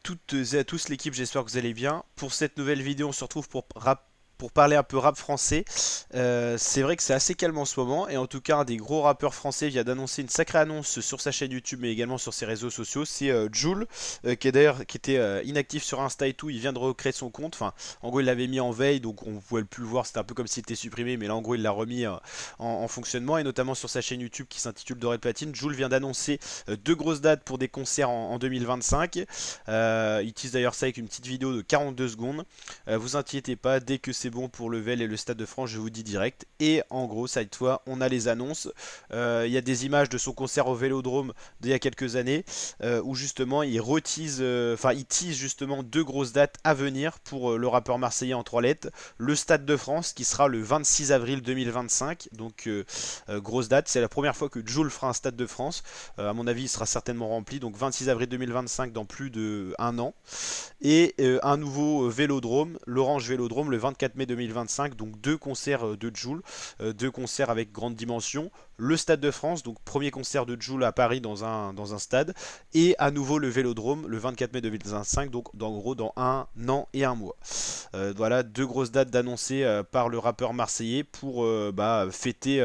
toutes et à tous l'équipe, j'espère que vous allez bien. Pour cette nouvelle vidéo, on se retrouve pour parler un peu rap français. C'est vrai que c'est assez calme en ce moment, et en tout cas un des gros rappeurs français vient d'annoncer une sacrée annonce sur sa chaîne YouTube mais également sur ses réseaux sociaux. C'est Jul, qui était inactif sur Insta et tout. Il vient de recréer son compte. Enfin, en gros il l'avait mis en veille, donc on pouvait plus le voir, c'était un peu comme s'il était supprimé, mais là en gros il l'a remis en fonctionnement, et notamment sur sa chaîne YouTube qui s'intitule Doré de Platine. Jul vient d'annoncer deux grosses dates pour des concerts en 2025. Il tease d'ailleurs ça avec une petite vidéo de 42 secondes. Vous inquiétez pas, dès que c'est bon pour le Vel et le Stade de France, je vous dis direct. Et en gros, cette fois, on a les annonces. Il y a des images de son concert au Vélodrome d'il y a quelques années, où justement il retease, il tease justement deux grosses dates à venir pour le rappeur marseillais en trois lettres. Le Stade de France qui sera le 26 avril 2025, donc grosse date. C'est la première fois que Jul fera un Stade de France. À mon avis, il sera certainement rempli. Donc 26 avril 2025 dans plus de un an. Et un nouveau Vélodrome, l'Orange Vélodrome, le 24 mai 2025. Donc deux concerts de Jul, deux concerts avec grande dimension. Le Stade de France, donc premier concert de Jul à Paris dans un stade. Et à nouveau le Vélodrome, le 24 mai 2025, donc en gros dans un an et un mois. Voilà, deux grosses dates d'annoncer par le rappeur marseillais pour fêter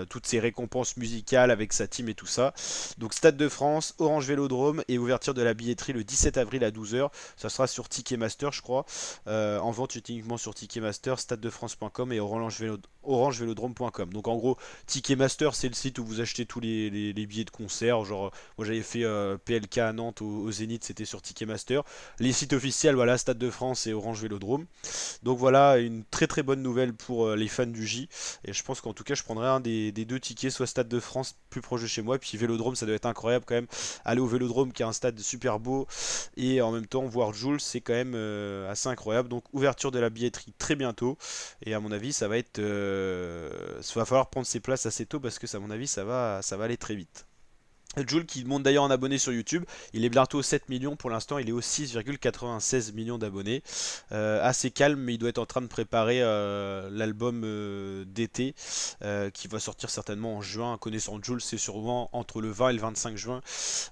toutes ces récompenses musicales avec sa team et tout ça. Donc Stade de France, Orange Vélodrome, et ouverture de la billetterie le 17 avril à 12 h. Ça sera sur Ticketmaster, je crois. En vente uniquement sur Ticketmaster, stadedefrance.com et orangevélodrome.com. Donc en gros, Ticketmaster, c'est le site où vous achetez tous les billets de concert. Genre, moi j'avais fait PLK à Nantes au Zénith, c'était sur Ticketmaster. Les sites officiels, voilà, Stade de France et Orange Vélodrome. Donc voilà, une très très bonne nouvelle pour les fans du J. Et je pense qu'en tout cas, je prendrai un des deux tickets, soit Stade de France plus proche de chez moi, puis Vélodrome, ça doit être incroyable quand même. Aller au Vélodrome, qui est un stade super beau, et en même temps voir Jules, c'est quand même assez incroyable. Donc ouverture de la billetterie très bientôt, et à mon avis, ça va être, ça va falloir prendre ses places assez tôt parce que à mon avis, ça va aller très vite. Jules qui monte d'ailleurs en abonnés sur YouTube, il est bientôt aux 7 millions pour l'instant, il est aux 6,96 millions d'abonnés. Assez calme, mais il doit être en train de préparer l'album d'été qui va sortir certainement en juin. Connaissant Jules, c'est sûrement entre le 20 et le 25 juin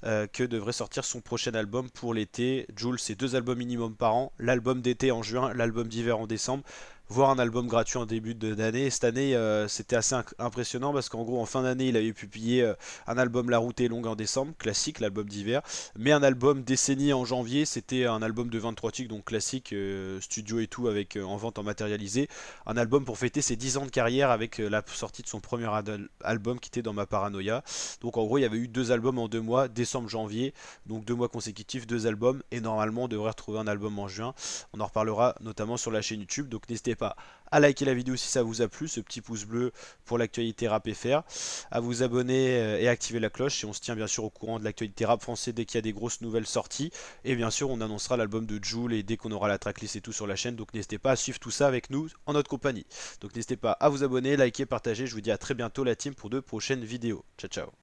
que devrait sortir son prochain album pour l'été. Jules, c'est deux albums minimum par an, l'album d'été en juin, l'album d'hiver en décembre, voire un album gratuit en début d'année. Et cette année, c'était assez impressionnant parce qu'en gros, en fin d'année, il avait publié un album La route est longue en décembre, classique, l'album d'hiver, mais un album Décennie en janvier, c'était un album de 23 titres, donc classique, studio et tout, avec en vente en matérialisé. Un album pour fêter ses 10 ans de carrière avec la sortie de son premier album qui était Dans ma paranoïa. Donc en gros, il y avait eu deux albums en 2 mois, décembre-janvier, donc 2 mois consécutifs, deux albums, et normalement, on devrait retrouver un album en juin. On en reparlera notamment sur la chaîne YouTube, donc n'hésitez pas à liker la vidéo si ça vous a plu, ce petit pouce bleu pour l'actualité rap FR, à vous abonner et activer la cloche, et on se tient bien sûr au courant de l'actualité rap français dès qu'il y a des grosses nouvelles sorties, et bien sûr on annoncera l'album de Jul et dès qu'on aura la tracklist et tout sur la chaîne, donc n'hésitez pas à suivre tout ça avec nous en notre compagnie. Donc n'hésitez pas à vous abonner, liker, partager, je vous dis à très bientôt la team pour de prochaines vidéos. Ciao ciao.